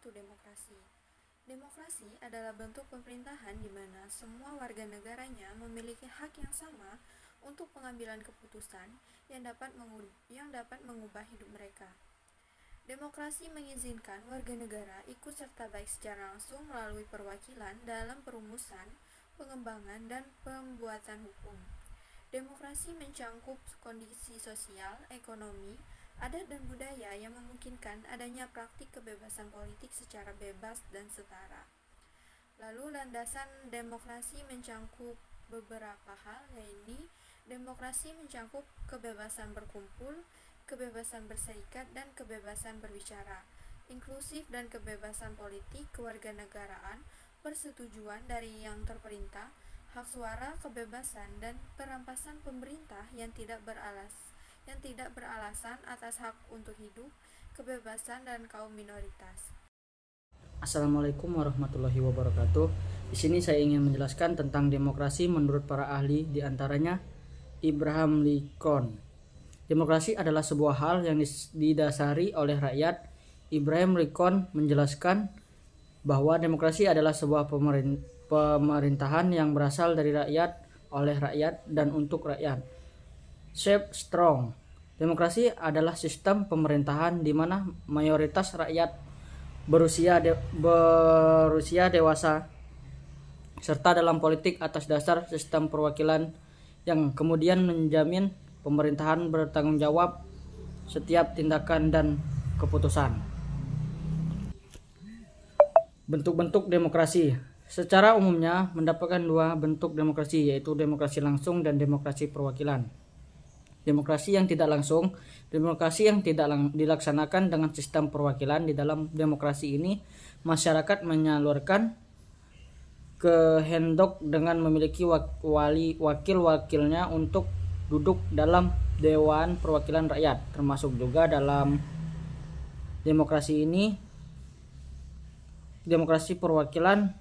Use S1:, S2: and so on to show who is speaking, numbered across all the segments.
S1: itu demokrasi? Demokrasi adalah bentuk pemerintahan di mana semua warga negaranya memiliki hak yang sama untuk pengambilan keputusan yang dapat mengubah hidup mereka. Demokrasi mengizinkan warga negara ikut serta baik secara langsung melalui perwakilan dalam perumusan, pengembangan, dan pembuatan hukum. Demokrasi mencangkup kondisi sosial, ekonomi, adat dan budaya yang memungkinkan adanya praktik kebebasan politik secara bebas dan setara. Lalu landasan demokrasi mencangkup beberapa hal, yaitu demokrasi mencangkup kebebasan berkumpul, kebebasan berserikat, dan kebebasan berbicara, inklusif dan kebebasan politik, kewarganegaraan, persetujuan dari yang terperintah, hak suara, kebebasan, dan perampasan pemerintah yang tidak beralasan atas hak untuk hidup, kebebasan, dan kaum minoritas.
S2: Assalamualaikum warahmatullahi wabarakatuh. Di sini saya ingin menjelaskan tentang demokrasi menurut para ahli, di antaranya Abraham Lincoln. Demokrasi adalah sebuah hal yang didasari oleh rakyat. Abraham Lincoln menjelaskan bahwa demokrasi adalah sebuah pemerintahan yang berasal dari rakyat, oleh rakyat, dan untuk rakyat. Shep Strong. Demokrasi adalah sistem pemerintahan di mana mayoritas rakyat berusia dewasa serta dalam politik atas dasar sistem perwakilan yang kemudian menjamin pemerintahan bertanggung jawab setiap tindakan dan keputusan. Bentuk-bentuk demokrasi. Secara umumnya mendapatkan dua bentuk demokrasi, yaitu demokrasi langsung dan demokrasi perwakilan. Demokrasi yang tidak langsung, demokrasi yang tidak dilaksanakan dengan sistem perwakilan. Di dalam demokrasi ini, masyarakat menyalurkan kehendak dengan memiliki wakil-wakilnya untuk duduk dalam Dewan Perwakilan Rakyat. Termasuk juga dalam demokrasi ini, demokrasi perwakilan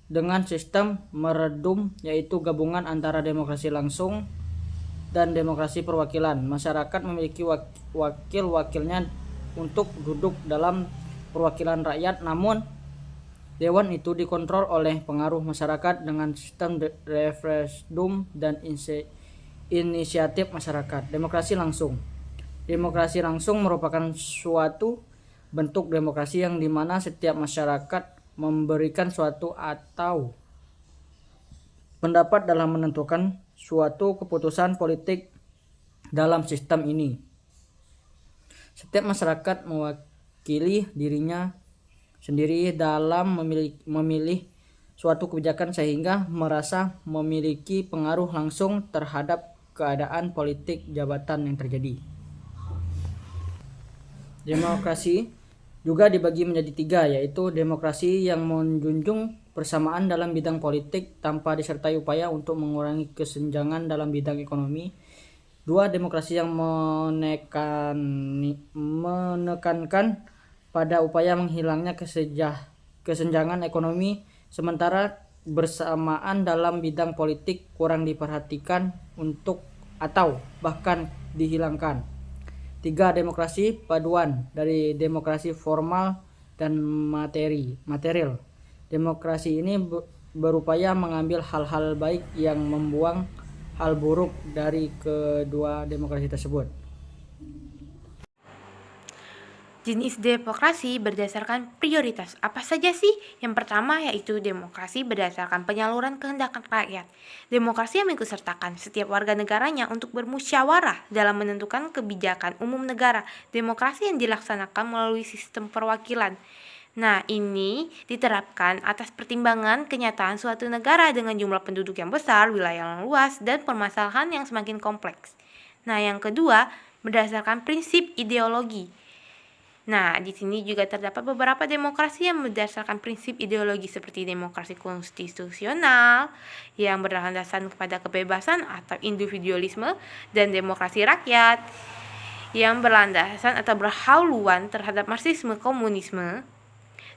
S2: dengan sistem meredum, yaitu gabungan antara demokrasi langsung dan demokrasi perwakilan. Masyarakat memiliki wakil-wakilnya untuk duduk dalam perwakilan rakyat, namun dewan itu dikontrol oleh pengaruh masyarakat dengan sistem referendum dan inisiatif masyarakat. Demokrasi langsung. Demokrasi langsung merupakan suatu bentuk demokrasi yang dimana setiap masyarakat memberikan suatu atau pendapat dalam menentukan suatu keputusan politik dalam sistem ini. Setiap masyarakat mewakili dirinya sendiri dalam memilih suatu kebijakan sehingga merasa memiliki pengaruh langsung terhadap keadaan politik jabatan yang terjadi. Demokrasi juga dibagi menjadi tiga, yaitu demokrasi yang menjunjung persamaan dalam bidang politik tanpa disertai upaya untuk mengurangi kesenjangan dalam bidang ekonomi. Dua, demokrasi yang menekankan pada upaya menghilangnya kesenjangan ekonomi, sementara bersamaan dalam bidang politik kurang diperhatikan atau bahkan dihilangkan. Tiga, demokrasi paduan dari demokrasi formal dan material. Demokrasi ini berupaya mengambil hal-hal baik yang membuang hal buruk dari kedua demokrasi tersebut.
S3: Jenis demokrasi berdasarkan prioritas apa saja sih? Yang pertama yaitu demokrasi berdasarkan penyaluran kehendak rakyat. Demokrasi yang mengikutsertakan setiap warga negaranya untuk bermusyawarah dalam menentukan kebijakan umum negara. Demokrasi yang dilaksanakan melalui sistem perwakilan. Nah, ini diterapkan atas pertimbangan kenyataan suatu negara dengan jumlah penduduk yang besar, wilayah yang luas, dan permasalahan yang semakin kompleks. Nah, yang kedua, berdasarkan prinsip ideologi. Nah, di sini juga terdapat beberapa demokrasi yang berdasarkan prinsip ideologi seperti demokrasi konstitusional yang berlandaskan kepada kebebasan atau individualisme, dan demokrasi rakyat yang berlandasan atau berhaluan terhadap marxisme, komunisme,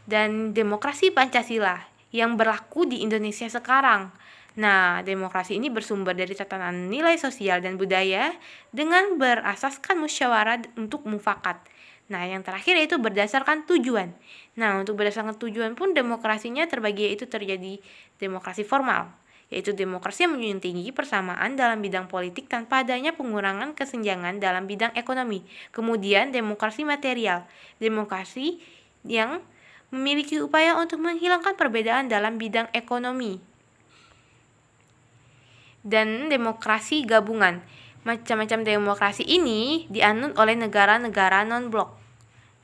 S3: dan demokrasi Pancasila yang berlaku di Indonesia sekarang. Nah, demokrasi ini bersumber dari tatanan nilai sosial dan budaya dengan berasaskan musyawarah untuk mufakat. Nah, yang terakhir yaitu berdasarkan tujuan. Nah, untuk berdasarkan tujuan pun demokrasinya terbagi, yaitu terjadi demokrasi formal, yaitu demokrasi yang menjunjung tinggi persamaan dalam bidang politik tanpa adanya pengurangan kesenjangan dalam bidang ekonomi. Kemudian demokrasi material, demokrasi yang memiliki upaya untuk menghilangkan perbedaan dalam bidang ekonomi. Dan demokrasi gabungan. Macam-macam demokrasi ini dianut oleh negara-negara non-blok.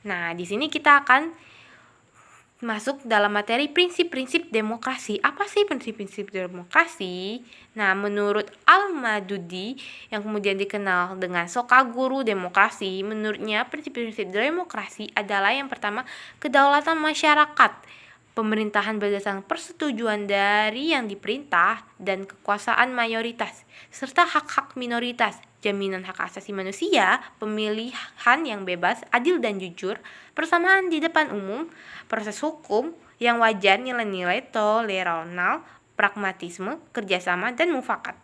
S3: Nah, di sini kita akan masuk dalam materi prinsip-prinsip demokrasi. Apa sih prinsip-prinsip demokrasi? Nah, menurut Al-Madudi yang kemudian dikenal dengan Soka Guru Demokrasi, menurutnya prinsip-prinsip demokrasi adalah yang pertama, kedaulatan masyarakat, pemerintahan berdasarkan persetujuan dari yang diperintah dan kekuasaan mayoritas, serta hak-hak minoritas, jaminan hak asasi manusia, pemilihan yang bebas, adil dan jujur, persamaan di depan umum, proses hukum yang wajar, nilai-nilai toleransi, pragmatisme, kerjasama, dan mufakat,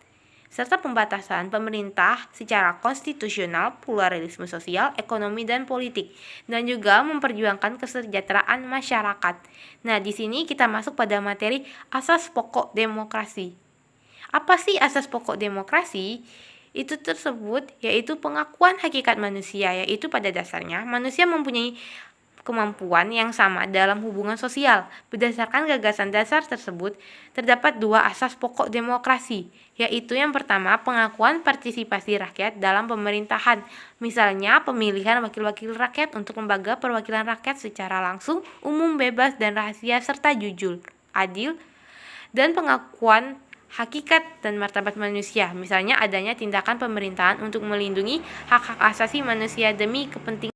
S3: serta pembatasan pemerintah secara konstitusional, pluralisme sosial, ekonomi, dan politik, dan juga memperjuangkan kesejahteraan masyarakat. Nah, di sini kita masuk pada materi asas pokok demokrasi. Apa sih asas pokok demokrasi? Itu tersebut yaitu pengakuan hakikat manusia, yaitu pada dasarnya manusia mempunyai kemampuan yang sama dalam hubungan sosial. Berdasarkan gagasan dasar tersebut, terdapat dua asas pokok demokrasi, yaitu yang pertama, pengakuan partisipasi rakyat dalam pemerintahan, misalnya pemilihan wakil-wakil rakyat untuk lembaga perwakilan rakyat secara langsung, umum, bebas, dan rahasia, serta jujur, adil, dan pengakuan hakikat dan martabat manusia, misalnya adanya tindakan pemerintahan untuk melindungi hak-hak asasi manusia demi kepentingan